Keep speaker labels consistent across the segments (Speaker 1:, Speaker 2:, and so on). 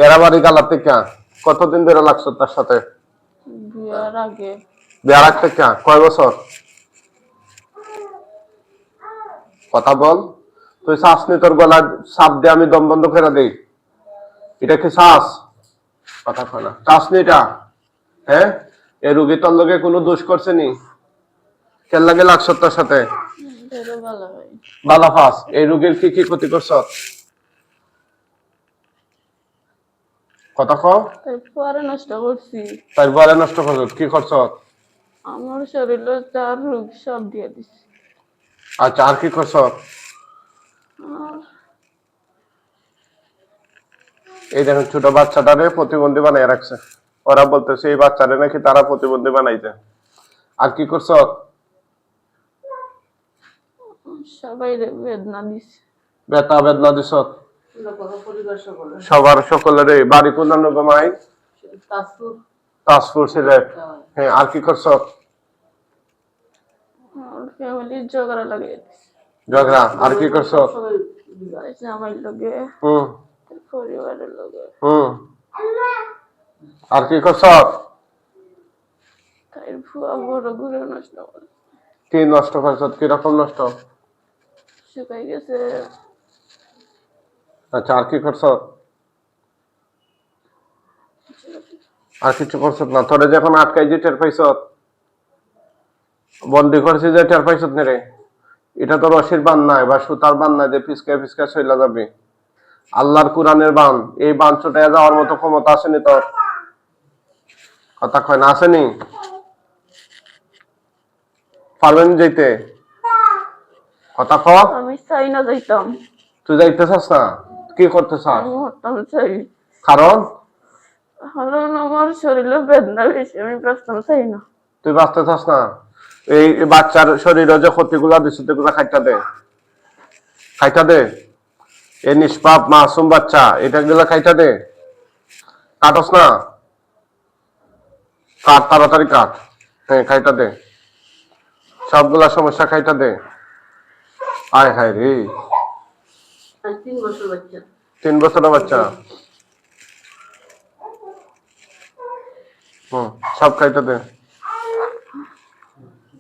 Speaker 1: এরা বাড়ি গালার থেকে কতদিন ধরে লাগছো তার সাথে?
Speaker 2: বিয়ার আগে।
Speaker 1: বিয়ার আগ থেকে কয় বছর? কথা বল। তুই শ্বাস নি, তোর গলায় চাপ দিয়ে আমি দম বন্ধ করে দিই। এটা কি শ্বাস? কথা কয় না। শ্বাস নি এটা? হ্যাঁ, এই রুগী তোর লগে কোনো দোষ করছে নি? কেন লাগে লাগছো তার সাথে? বালা ফাস। এই রুগীর কি কি ক্ষতি করছ? কথা কও।
Speaker 2: তারপরে নষ্ট করছি।
Speaker 1: তারপরে নষ্ট করছ কি করছ?
Speaker 2: আমার শরীরে তার রোগ সব দিয়ে দিছি।
Speaker 1: আচ্ছা, আর কি করছ? এই দেখেন ছোট বাচ্চাটারে প্রতিবন্ধী বানাই রাখছে। ওরা বলতেছে এই বাচ্চারে নাকি তারা প্রতিবন্ধী বানাইছে। আর কি করছ?
Speaker 2: সবাই বেদনা দিছে।
Speaker 1: বেদনা দিছ সবার সকলের। বাড়ি কোন গমাই? তাজপুর সিলেট। হ্যাঁ, আর কি করছ?
Speaker 2: ফ্যামিলি ঝগড়া লাগিয়ে দিছে।
Speaker 1: ঝগড়া। আর কি করছ?
Speaker 2: আমার লগে, পরিবারের লগে।
Speaker 1: আর কি করছ?
Speaker 2: তাই ভুয়া বড় ঘুরে নষ্ট করে।
Speaker 1: কি নষ্ট করছ? কিরকম নষ্ট?
Speaker 2: শুকাই গেছে।
Speaker 1: আচ্ছা, আর কি করছ? আর কিছু করছ না? তোরে যখন আটকাই যে টের পাইছ, বন্দি করছি যে টের পাইছ না রে? এটা তো রশির বান নাই বা সুতার বান নাই যে পিসকা পিসকা চইলা যাবে। আল্লাহর কোরআনের বান। এই বান ছোটাইয়া যাওয়ার মতো ক্ষমতা আসেনি তোর? কথা কয় না, আসেনি? পারবেন যেতে? কথা ক।
Speaker 2: আমি চাই না যাইতাম।
Speaker 1: তুই যাইতে চাস না? কি করতে চাস?
Speaker 2: চাই।
Speaker 1: কারণ?
Speaker 2: কারণ আমার শরীরে বেদনা বেশি, আমি বাঁচতাম চাই না।
Speaker 1: তুই বাঁচতে চাস না? এই বাচ্চার শরীরে যে ক্ষতিগুলা দিচ্ছে সেগুলা খাইটা দে। খাইটা দে। এই নিষ্পাপ মাসুম বাচ্চা, এটা গুলা খাইটা দে। কাটস না? কাট, তাড়াতাড়ি কাট। হ্যাঁ, খাইটা দে। সবগুলা সমস্যা খাইটা দে। আয় হায় রে।
Speaker 2: 3 বছর বাচ্চা।
Speaker 1: 3 বছরের বাচ্চা। সব খাইতে দে।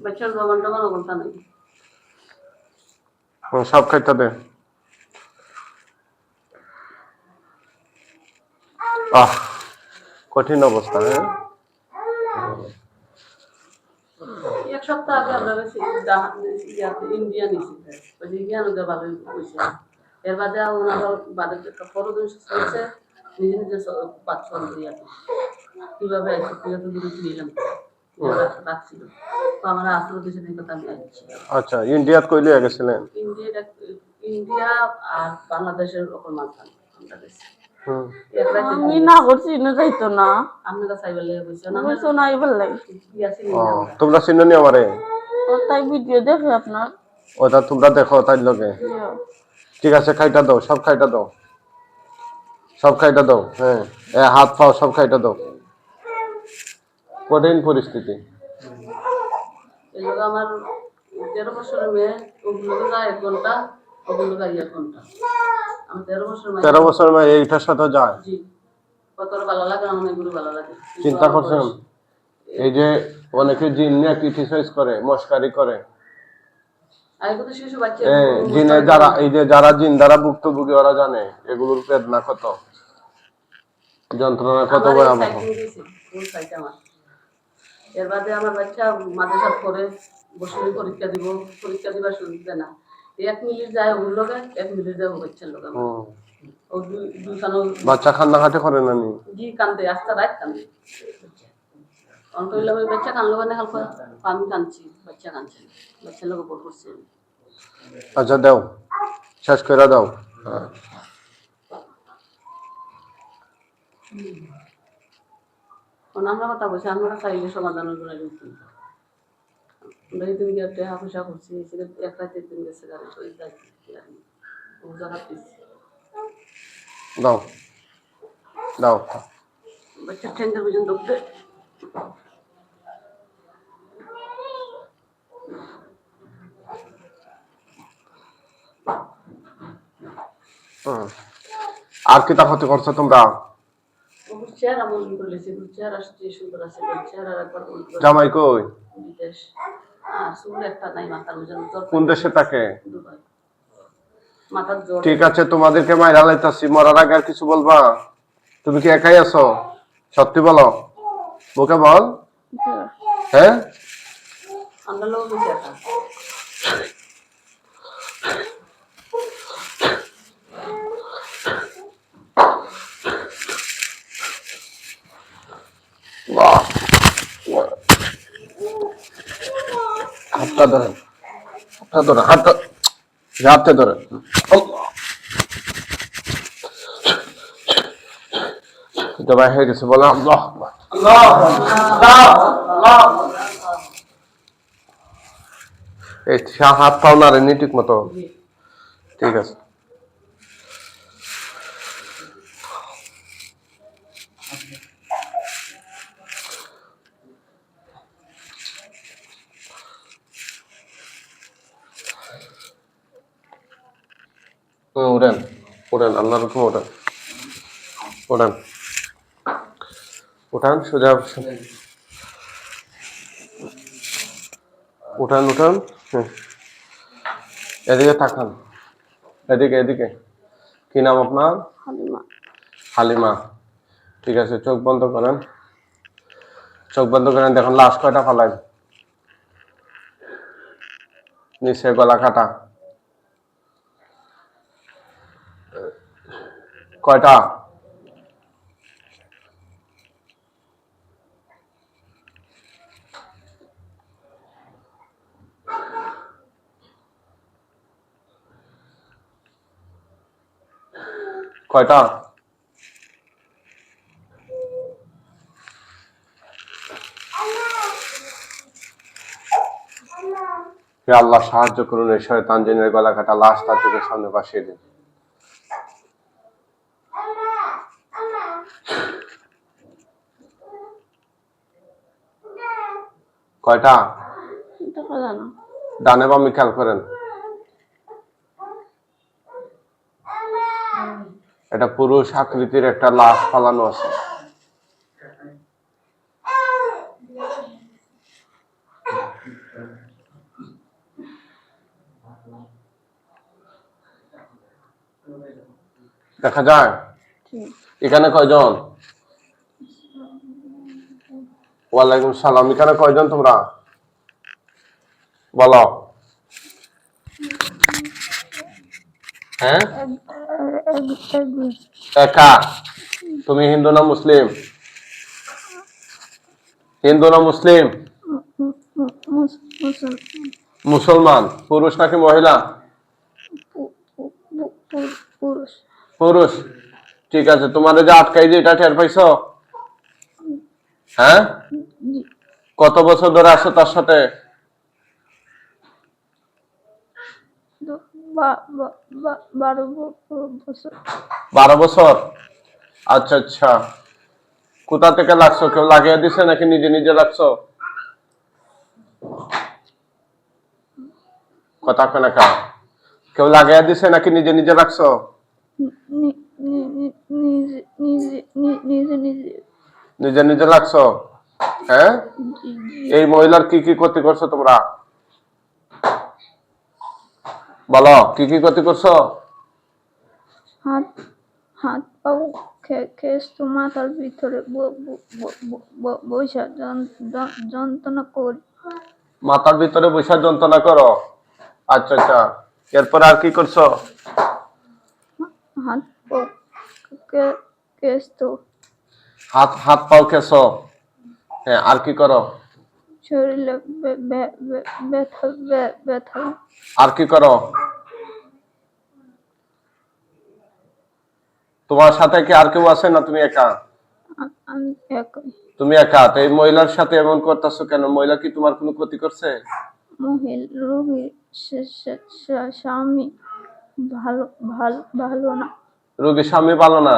Speaker 2: বাচ্চার বাগানটা কোনো কথা নেই।
Speaker 1: সব খাইতে দে। কঠিন অবস্থা। হ্যাঁ,
Speaker 2: এক সপ্তাহ আগে আমরা ইন্ডিয়া নিছি, ভালো হয়েছে। এর বাদে ওনার বাদে পরদিন চলছে, নিজে নিজে বাচ্চা কিভাবে আছে কিভাবে বিরতি নিলাম রাখছিল। তো আমার আসলে দেশে কথা আমি আসছি।
Speaker 1: আচ্ছা, ইন্ডিয়াত কইলে গেছিলেন?
Speaker 2: ইন্ডিয়া আর বাংলাদেশের ওপর মাঝখানে আমরা গেছি। আমি না করছি না যাইতো না। আপনারা চাইবেলে কইছো না, কইছো না আইবেলে
Speaker 1: তোমরা চিননি আমারে?
Speaker 2: তাই ভিডিও দেখে আপনার।
Speaker 1: ওটা তোমরা দেখো তাই লগে। ঠিক আছে, খাইটা দাও, সব খাইটা দাও। সব খাইটা দাও। হ্যাঁ, হাত পাও সব খাইটা দাও। কঠিন পরিস্থিতি।
Speaker 2: আমার 13 বছরের মেয়ে, ওগুলো যায় 1 ঘন্টা, ওগুলো যায় 1 ঘন্টা। আমি
Speaker 1: 13 বছর মেয়ে এইটার সাথে যায়।
Speaker 2: জি, কতটা ভালো লাগে, আমার এগুলো ভালো লাগে।
Speaker 1: চিন্তা করছেন এই যে অনেকে জিন নিয়ে ক্রিটিসাইজ করে, মস্কারি করে। জিনে যারা, এই যে যারা জিন দ্বারা ভুক্তভোগী, ওরা জানে এগুলোর বেদনা কত, যন্ত্রণা কত ভয়াবহ।
Speaker 2: এর বাদে আমার বাচ্চা মাদ্রাসা করে বসে পরীক্ষা দিব, পরীক্ষা দিবার সুযোগ দেয় না। 1 মিনিট যায় ওর লগে, 1 মিনিট যায় ও বাচ্চার লগে। ও দুখানো
Speaker 1: বাচ্চা কান্নাকাটি করে না নি?
Speaker 2: জি, কান্দে, আস্তে রাত কান্দে। অন্তরিল্লা ওই বাচ্চা কানলো না, হালকা আমি কাঁদছি, বাচ্চা কাঁদছে, বাচ্চার লোক উপর করছে।
Speaker 1: আচ্ছা দাও, শেষ করে দাও।
Speaker 2: আমরা কথা বলছি, আমরা চাইলে সমাধানের জন্য আমরা তুমি একটা হাফসা করছি, এক রাতে 3 গেছে গাড়ি করে যাচ্ছি,
Speaker 1: দাও দাও।
Speaker 2: বাচ্চা ঠেঙ্গা পর্যন্ত উঠতে।
Speaker 1: আর কি তা ক্ষতি করছো তোমরা?
Speaker 2: ওর চেহারা মন করেছে, ওর চেহারা যে সুন্দর আছে, ওর চেহারা একবার
Speaker 1: জামাই কই?
Speaker 2: বিদেশ। আর চুল একটা নাই মাথার মধ্যে,
Speaker 1: কোন দেশে থাকে?
Speaker 2: দুবাই। মাথার জ্বর।
Speaker 1: ঠিক আছে, তোমাদেরকে মাইরা লাইতাছি, মরার আগে আর কিছু বলবা? তুমি কি একাই আছো? সত্যি বলো, মুখে বল। হ্যাঁ,
Speaker 2: আমরা লোক বেশি একা।
Speaker 1: হাতটা ধরেন, হাতটা ধরেন, হাতটা হাতে ধরেন। জবাই হয়ে গেছে, বলো আল্লাহ। এই হাত পাও না রে ঠিক মতো। ঠিক আছে, উঠেন উঠেন, আল্লাহর হুকুম উঠেন, উঠেন উঠান, সোজা উঠান উঠান। এদিকে তাকান, এদিকে এদিকে। কি নাম আপনার?
Speaker 2: হালিমা।
Speaker 1: হালিমা। ঠিক আছে, চোখ বন্ধ করেন, চোখ বন্ধ করেন। দেখুন লাশ কয়টা ফালাই? নিচে গলা কাটা কয়টা? কয়টা? হে আল্লাহ, সাহায্য করুন, এই শয়তান জিনের গলা কাটা লাশ তার চোখের সামনে ভাসিয়ে দিন। কয়টা? ডানে বামে খেয়াল করেন। এটা পুরুষ আকৃতির একটা লাশ ফালানো আছে। দেখা যায়? এখানে কয়জন? ওয়ালাইকুম সালাম। এখানে কয়জন তোমরা? বলো। হ্যাঁ, একা। তুমি হিন্দু না মুসলিম? হিন্দু না মুসলিম? মুসলমান। পুরুষ নাকি মহিলা? পুরুষ। ঠিক আছে, তোমার যে আটকাই যে এটা টের পাইছো? হ্যাঁ, কত বছর ধরে আছো তার সাথে? 12 বছর। আচ্ছা আচ্ছা, কোথা থেকে লাগছো? কেউ লাগিয়ে দিছে নাকি নিজে নিজে লাগছো? কথা কেন কা? কেউ লাগিয়ে দিছে নাকি নিজে নিজে লাগছো? নিজে নিজে লাগছো। হ্যাঁ, এই মহিলার কি কি ক্ষতি করছো তোমরা? বলো, কি কি ক্ষতি করছো?
Speaker 3: হাত হাত পাও কেস তো মাথার ভিতরে বৈশা যন্ত্রণা করি।
Speaker 1: মাথার ভিতরে বৈশা যন্ত্রণা করো? আচ্ছা আচ্ছা, এরপর আর কি করছো?
Speaker 3: হাত পাও কেস তো
Speaker 1: হাত হাত পাও কেছো? হ্যাঁ, আর কি করো?
Speaker 3: শরীরে ব্যথা ব্যথা।
Speaker 1: আর কি করো? তোমার সাথে কি আর কেউ আছে না তুমি একা?
Speaker 3: আমি একাই।
Speaker 1: তুমি একা? তো এই মহিলার সাথে এমন করতেছো কেন? মহিলা কি তোমার কোনো ক্ষতি করছে?
Speaker 3: রোগীর স্বামী ভালো ভালো ভালো না।
Speaker 1: রোগীর স্বামী ভালো না?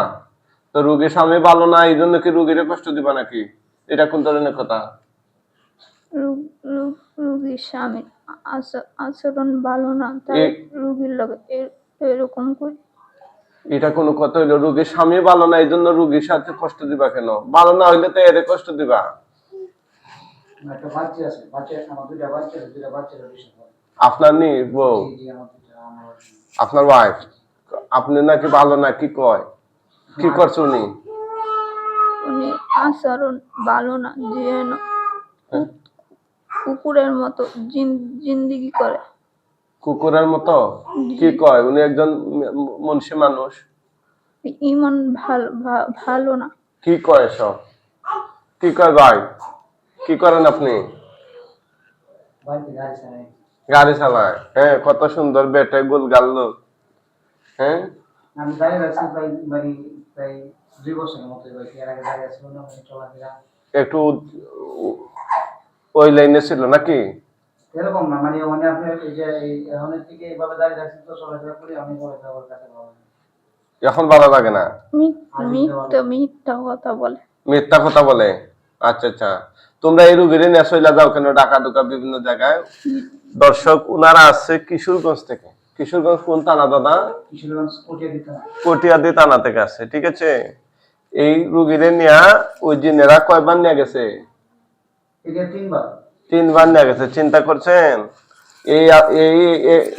Speaker 1: তো রোগীর স্বামী ভালো না এই জন্য কি রোগীরে কষ্ট দিবা নাকি? এটা কোন ধরনের কথা?
Speaker 3: রোগীর স্বামীর আচরণ ভালো না, তাই রোগীর লগে এরকম করি।
Speaker 1: এটা কোনো কথা হইলো? রুগীর স্বামী ভালো না এই জন্য রুগীর সাথে কষ্ট দিবা কেন? ভালো না হইলে তো এর কষ্ট দিবা।
Speaker 4: একটা বাচ্চা আছে, বাচ্চা আমার দুইটা বাচ্চা আছে, দুইটা বাচ্চার অডিশন করে।
Speaker 1: আপনার নি বউ,
Speaker 4: জি আমার দুইটা আমার
Speaker 1: আপনার ওয়াইফ, আপনি নাকি ভালো না কি কয়? কি করছো উনি?
Speaker 3: উনি আচরণ ভালো না, যেন কুকুরের মতো জিন্দিগি করে।
Speaker 1: কুকুরের মতো? কি কয়? উনি একজন মনীষী মানুষ।
Speaker 3: ইমন ভালো না।
Speaker 1: কি কয় সব? কি কয় ভাই? কি করেন আপনি?
Speaker 4: বাড়িতে গাড়ি চালাই।
Speaker 1: গাড়ি চালায়? হ্যাঁ, কত সুন্দর বেটে গোল গাল। হ্যাঁ,
Speaker 4: আমি দাঁড়িয়ে রাখছি প্রায় 2 বছরের মতো হয়েছে। এর আগে দাঁড়িয়ে ছিল না, চলাফেরা
Speaker 1: একটু ওই লাইনে ছিল নাকি?
Speaker 4: এরকম না, মানে আপনার এই যে এখনের থেকে এইভাবে দাঁড়িয়ে রাখছি তো চলাফেরা করি, আমি বলে যাওয়ার কাছে পাবো।
Speaker 1: এখন ভালো লাগে না?
Speaker 3: মিথ্যা কথা বলে।
Speaker 1: মিথ্যা কথা বলে? আচ্ছা আচ্ছা, তোমরা এই রুগীর নেশইলা যাও কেন ঢাকা ঢুকা বিভিন্ন জায়গায়? দর্শক উনারা আসছে কিশোরগঞ্জ থেকে। কিশোরগঞ্জ কোন থানা দাদা?
Speaker 4: কিশোরগঞ্জ কোটিয়া দিতাম।
Speaker 1: কটিয়াদি থানা থেকে আসছে, ঠিক আছে। এই রুগীর নিয়ে ওই জিনেরা কয়বার নিয়ে গেছে?
Speaker 4: এটা 3 বার।
Speaker 1: 3 বার নিয়ে গেছে। চিন্তা করছেন এই এই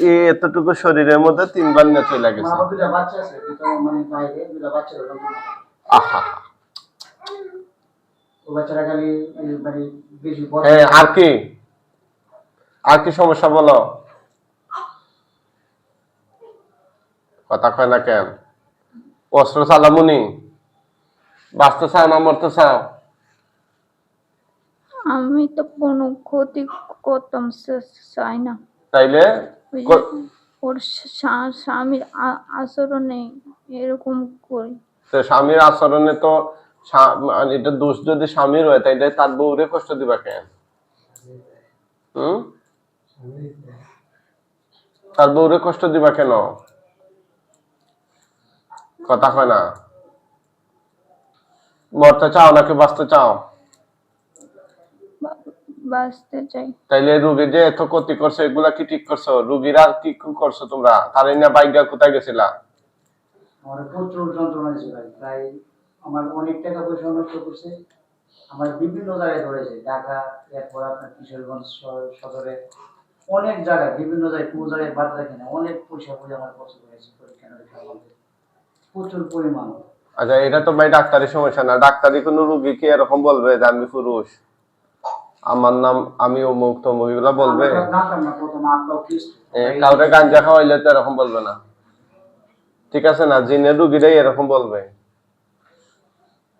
Speaker 1: এই এতটুকু শরীরের মধ্যে 3 বার নিয়ে চলে গেছে।
Speaker 4: আমার দুইটা বাচ্চা আছে, দুটো মানে বাইরে, দুটো বাচ্চা এরকম।
Speaker 1: আহা,
Speaker 4: ও বাচ্চারা খালি মানে বেশি বড়।
Speaker 1: হ্যাঁ, আর কি সমস্যা বলো? কথা কয় না কেন? অস্ত্র চালামুনি? বাঁচতে চাও না মরতে চাও?
Speaker 3: আমি তো কোনো ক্ষতি করতাম চাই না।
Speaker 1: তাইলে
Speaker 3: ওই যে ওর স্বামীর আচরণে এরকম করি।
Speaker 1: তো স্বামীর আচরণে তো মানে এটা দোষ যদি স্বামীর হয় তাইলে তার বউরে কষ্ট দিবা কেন? তার বউরে কষ্ট দিবা কেন? কথা হয় না। মরতে চাও নাকি বাঁচতে চাও?
Speaker 3: বাঁচতে চাই।
Speaker 1: তাইলে রুগী যে এত ক্ষতি করছে এগুলা কি ঠিক করছো? রুগীরা কি করছো তোমরা? তার না বাইগা কোথায় গেছিলা?
Speaker 4: আমার প্রচুর যন্ত্রণা দিয়েছে ভাই, প্রায় আমার অনেক টাকা পয়সা নষ্ট করছে। আমার বিভিন্ন জায়গায় ধরেছে, ঢাকা, এরপর আপনার কিশোরগঞ্জ সদরে, অনেক জায়গায়, বিভিন্ন জায়গায়, কোনো জায়গায় বাদ রাখে না। অনেক পয়সা আমার খরচ করেছে পরীক্ষা নিরীক্ষার মধ্যে, প্রচুর পরিমাণ।
Speaker 1: আচ্ছা, এটা তো ভাই ডাক্তারি সমস্যা না। ডাক্তারি কোনো রুগী কি এরকম বলবে যে আমি পুরুষ, আমার নাম আমি অমুক তমুক, এগুলা বলবে? কাউরে গাঞ্জা খাওয়াইলে তো এরকম বলবে না, ঠিক আছে না? জিনের রুগীরাই এরকম বলবে।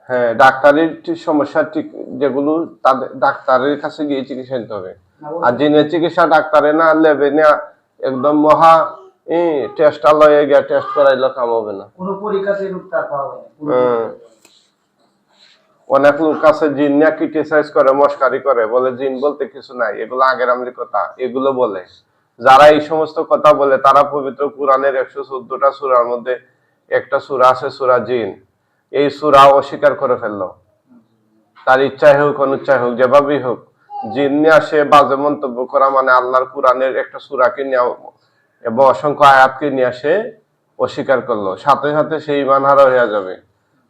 Speaker 1: হ্যাঁ, ডাক্তারের সমস্যা ঠিক যেগুলো তাদের ডাক্তারের কাছে গিয়ে চিকিৎসা নিতে হবে। আর জিনের চিকিৎসা ডাক্তারে না লেবে না একদম মহা টেস্ট লয়ে গিয়ে টেস্ট করাইলে কাম হবে না।
Speaker 4: কোনো পরীক্ষাতে রূপটা পাওয়া যায় না।
Speaker 1: অনেক লোক আছে জিন নিয়ে ক্রিটিসাইজ করে, মস্কারি করে, বলে জিন বলতে কিছু নাই, এগুলো আগের আমলি কথা, এগুলো বলে। যারা এই সমস্ত কথা বলে তারা পবিত্র কোরআনের 114টা সূরার মধ্যে একটা সূরা আছে সূরা জিন, এই সূরা অস্বীকার করে ফেললো। তার ইচ্ছাই হোক অনিচ্ছাই হোক, যেভাবেই হোক, জিন নিয়ে আসে বাজে মন্তব্য করা মানে আল্লাহর কোরআনের একটা সূরাকে নিয়ে এবং অসংখ্য আয়াতকে নিয়ে আসে অস্বীকার করলো, সাথে সাথে সে ঈমান হারা হয়ে যাবে।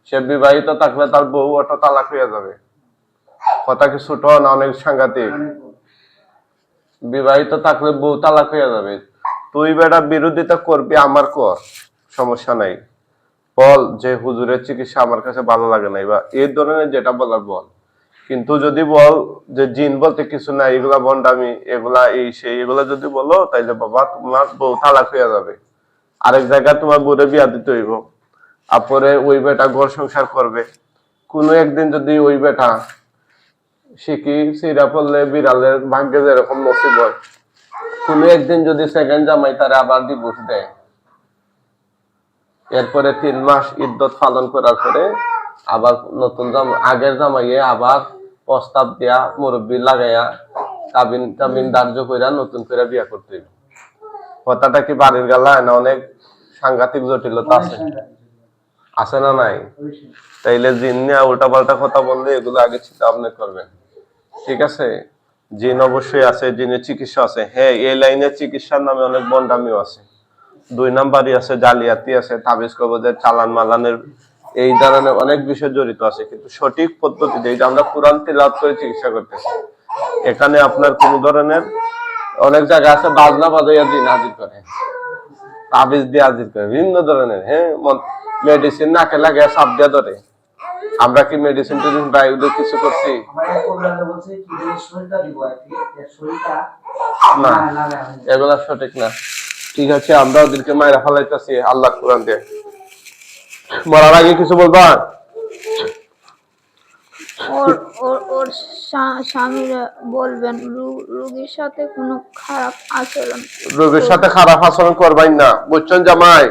Speaker 1: সে বিবাহিত থাকলে তার বউ অটো তালাক হয়ে যাবে। কথা কি ছোট না? অনেক সাংঘাতিক। বিবাহিত থাকলে বউ তালাক হয়ে যাবে। তুই বেটা বিরোধিতা করবি, আমার কর, সমস্যা নাই। বল যে হুজুরের চিকিৎসা আমার কাছে ভালো লাগে নাই, বা এই ধরনের যেটা বলার বল। কিন্তু যদি বল যে জিন বলতে কিছু নাই, এগুলা ভণ্ডামি, এগুলা এই সেই, এগুলা যদি বলো তাইলে বাবা তোমার বউ তালাক হয়ে যাবে। আরেক জায়গায় তোমার বউরে বিয়া দিতে হইব, তারপরে ওই বেটা ঘর সংসার করবে। কোনো একদিন যদি ওই বেটা শিখি সিরা পড়লে বিড়ালের ভাগ্যে যেরকম নসিব হয়, কোনো একদিন যদি সেকেন্ড জামাই তারা আবার ডিভোর্স দেয়, এরপরে 3 মাস ইদ্যত পালন করার পরে আবার নতুন আগের জামাইয়ে আবার প্রস্তাব দেয়া, মুরব্বী লাগাইয়া কাবিন ধার্য কইরা নতুন করে বিয়া করতে হইব। কথাটা কি বাড়ির গালায় না? অনেক সাংঘাতিক জটিলতা আছে না নাই? তাইলে জিন নিয়ে উল্টা পাল্টা কথা বললে এগুলো আগে চিন্তা ভাবনা করবেন, ঠিক আছে? জিন অবশ্যই আছে, জিনের চিকিৎসা আছে। হ্যাঁ, এই লাইনের চিকিৎসার নামে অনেক বন্ডামিও আছে। 2 নাম্বারই আছে, জালিয়াতি আছে, তাবিজ কবজের চালান মালানের এই ধরনের অনেক বিষয় জড়িত আছে। কিন্তু সঠিক পদ্ধতিতে এই যে আমরা কোরআন তিলাওয়াত করে চিকিৎসা করতেছি, এখানে আপনার কোন ধরনের অনেক জায়গা আছে বাজনা বাজাইয়া দিন হাজির করে, তাবিজ দিয়ে হাজির করে বিভিন্ন ধরনের, হ্যাঁ, মেডিসিন নাকে লাগে সাপ দিয়ে ধরে। আমরা কি মেডিসিন টেডিসিন বা এগুলো কিছু করছি? না, এগুলা সঠিক না। ঠিক আছে, আমরা ওদেরকে মায়েরা ফেলাইতেছি আল্লাহ কোরআন দিয়ে। মরার আগে কিছু বলবা?
Speaker 3: ওর স্বামীরা বলবেন রোগীর সাথে কোনো খারাপ আচরণ
Speaker 1: রোগীর সাথে খারাপ আচরণ করবেন না, বুঝছেন জামাই?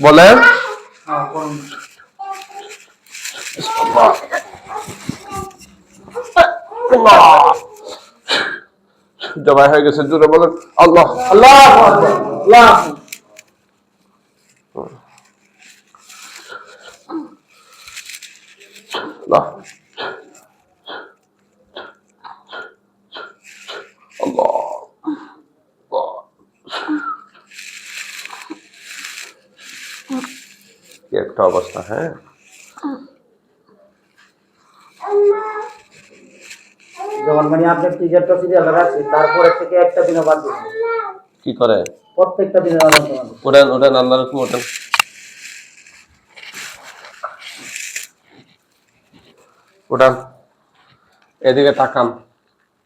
Speaker 1: বলেন জবাই হয়ে গেছে, জোরে বলেন আল্লাহ আল্লাহ আল্লাহ। কি একটা অবস্থা, হ্যাঁ।
Speaker 4: যেমন মানে আপনার টিকারটা সিরিয়াল আছে, তারপরে থেকে একটা দিনও বাদ দিবেন।
Speaker 1: কি করে?
Speaker 4: প্রত্যেকটা দিনের আনন্দ মানে
Speaker 1: ওঠেন ওঠেন, আল্লাহর হুকুম ওঠেন। ওঠান, এদিকে তাকান,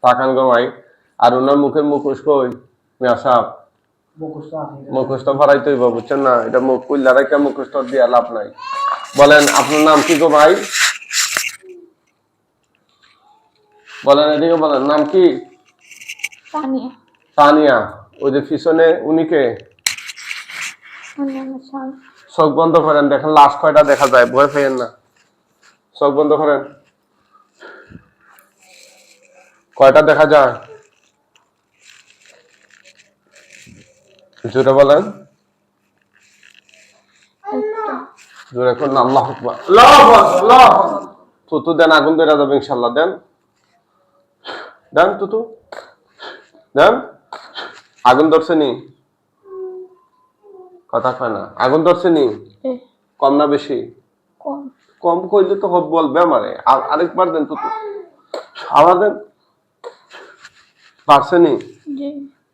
Speaker 1: তাকান গো ভাই। আর ওনার মুখের মুখোশ কই? মিয়া সাহেব, মুখোশ তো ভরাইতে হইব, বুঝছেন না? এটা মুখ কুল্লা রেখে মুখোশ তো দিয়ে লাভ নাই। বলেন আপনার নাম কি গো ভাই? বলেন, এদিকে বলেন, নাম কি?
Speaker 3: তানিয়া।
Speaker 1: তানিয়া। ওই যে পিছনে উনি কে? চোখ বন্ধ করেন, দেখেন লাশ কয়টা দেখা যায়, ভয় পেয়েন না। চোখ বন্ধ করেন, কয়টা দেখা যায়? জোরে বলেন, জোরে করুন, আল্লাহু আকবার। তুতু দেন, আগুন ধরে যাবে ইনশাল্লাহ। দেন দেন তুতু দেন। আগুন ধরছে নি? কথা কয় না। আগুন ধরছে নি? কম না বেশি?
Speaker 3: কম।
Speaker 1: কম কইলে তো হব বলবে আমারে। আরেকবার দেন তুতু, আবার দেন। পারছে নি?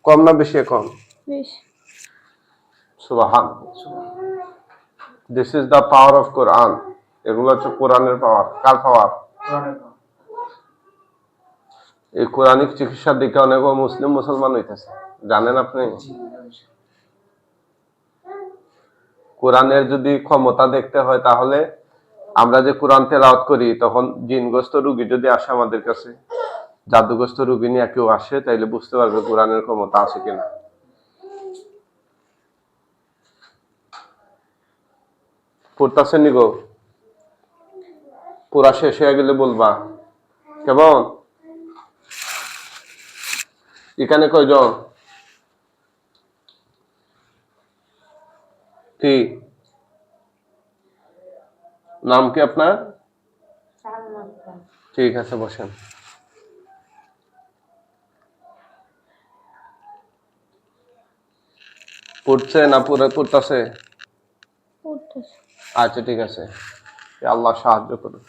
Speaker 1: কম না বেশি? এখন সুবহানাল্লাহ। This is the power of Quran. এগুলো হচ্ছে কোরআনের পাওয়ার। কার পাওয়ার? এই কোরআনিক চিকিৎসার দিকে অনেক মুসলিম মুসলমান হইতেছে, জানেন আপনি? কোরআনের যদি ক্ষমতা দেখতে হয়, তাহলে আমরা যে কোরআন তেলাওয়াত করি, তখন জিনগ্রস্ত রোগী যদি আসে আমাদের কাছে, জাদুগ্রস্ত রোগী নিয়ে কেউ আসে, তাইলে বুঝতে পারবে কোরআনের ক্ষমতা আছে কিনা। পড়তেছেন নি গো? পুরা শেষ হয়ে গেলে বলবা কেমন? এখানে কয়জন? কি নাম কি আপনার? ঠিক আছে, বসেন। পড়ছে না পুরো পড়তেছে? আচ্ছা, ঠিক আছে, আল্লাহ সাহায্য করুন।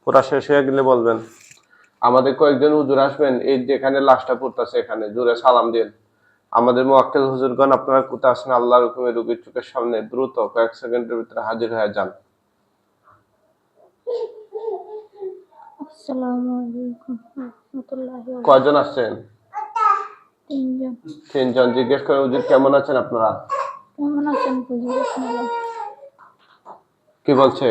Speaker 1: পুরা শেষ হয়ে গেলে বলবেন। আমাদের কয়েকজন হুজুর আসবেন, এই যেখানে লাশটা পড়তেছে এখানে জোরে সালাম দিন। আমাদের মুয়াক্কিল হুজুরগণ, আপনারা কোথায় আছেন? আল্লাহর হুকুমে রোগীর চোখের সামনে দ্রুত কয়েক সেকেন্ডের ভিতরে হাজির হয়ে যান।
Speaker 3: আসসালামু আলাইকুম ওয়া রাহমাতুল্লাহি ওয়া
Speaker 1: কয়জন আসছেন?
Speaker 3: বারাকাতুহু।
Speaker 1: 3 জন। জিজ্ঞেস করেন, হুজুর কেমন আছেন আপনারা?
Speaker 3: কেমন আছেন হুজুর আপনারা?
Speaker 1: কি বলছে?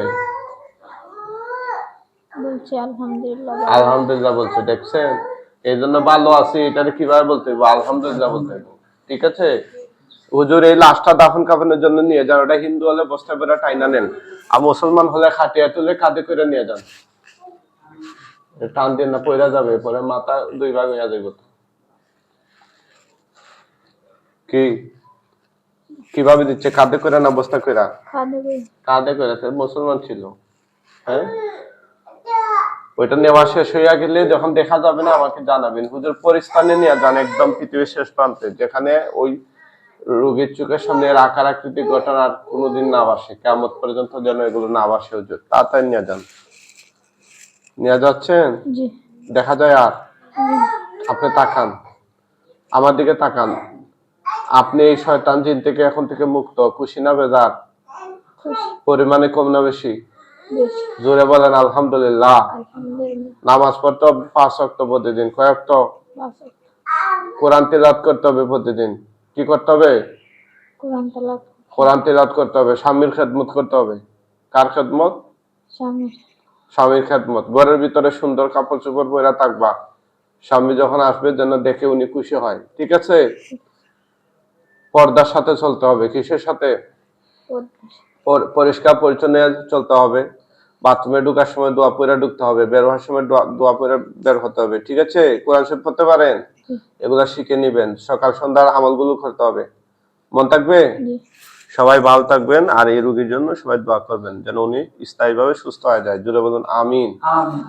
Speaker 3: বলছে আলহামদুলিল্লাহ।
Speaker 1: আলহামদুলিল্লাহ বলছে। দেখছেন, এই জন্য ভালো আছি এটাকে কিভাবে বলতে হবে? আলহামদুলিল্লাহ বলতে হবে। ঠিক আছে হুজুর, এই লাশটা দাফন কাফনের জন্য নিয়ে যান। ওটা হিন্দু হলে বস্তা বেড়া টাইনা নেন, আর মুসলমান হলে খাটিয়া তুলে কাঁধে করে নিয়ে যান। টান দিয়ে না পয়রা যাবে, পরে মাথা 2 ভাগ হয়ে যাবে। কি কিভাবে দিচ্ছে? কাঁধে করে না বস্তা করে? কাঁধে করে। মুসলমান ছিল, হ্যাঁ। ওইটা নেওয়া শেষ হইয়া গেলে যখন দেখা যাবে না আমাকে জানাবেন। হুজুর পরিস্থানে নিয়ে যান একদম পৃথিবীর শেষ প্রান্তে, যেখানে ওই রোগীর চোখের সামনে এর আকার আকৃতি ঘটনা আর কোনোদিন না আসে, কিয়ামত পর্যন্ত যেন এগুলো না আসে। হুজুর তাড়াতাড়ি নিয়ে যান। নিয়ে যাচ্ছেন?
Speaker 3: জি।
Speaker 1: দেখা যায় আর? আপনি তাকান, আমার দিকে তাকান। আপনি এই শয়তান জিন থেকে এখন থেকে মুক্ত, খুশি না বেজার?
Speaker 3: খুশি।
Speaker 1: পরিমাণে কম না বেশি?
Speaker 3: বেশি।
Speaker 1: জোরে বলেন আলহামদুলিল্লাহ।
Speaker 3: আলহামদুলিল্লাহ।
Speaker 1: নামাজ পড়তে হবে 5 ওয়াক্ত প্রতিদিন। কয় ওয়াক্ত?
Speaker 3: 5 ওয়াক্ত।
Speaker 1: কোরআন তিলাওয়াত করতে হবে প্রতিদিন। কি করতে হবে?
Speaker 3: কোরআন তেলাওয়াত।
Speaker 1: কোরআন তিলাওয়াত করতে হবে। স্বামীর খেদমত করতে হবে। কার খেদমত?
Speaker 3: স্বামীর।
Speaker 1: স্বামীর খেদমত। ঘরের ভিতরে সুন্দর কাপড় চোপড় পরে থাকবা, স্বামী যখন আসবে যেন দেখে উনি খুশি হয়। ঠিক আছে? পর্দার সাথে চলতে হবে। কিসের সাথে? পরিষ্কার পরিচ্ছন্ন চলতে হবে। বাথরুমে ঢোকার সময় দোয়া পড়ে ঢুকতে হবে, বের হওয়ার সময় দোয়া পড়ে বের হতে হবে। ঠিক আছে? কোরআন শরীফ পড়তে পারেন? এগুলা শিখে নিবেন। সকাল সন্ধ্যার আমলগুলো করতে হবে। মন থাকবে? সবাই ভালো থাকবেন। আর এই রোগীর জন্য সবাই দোয়া করবেন যেন উনি স্থায়ীভাবে সুস্থ হয়ে যায়। জোরে বলুন আমিন।
Speaker 4: আমিন।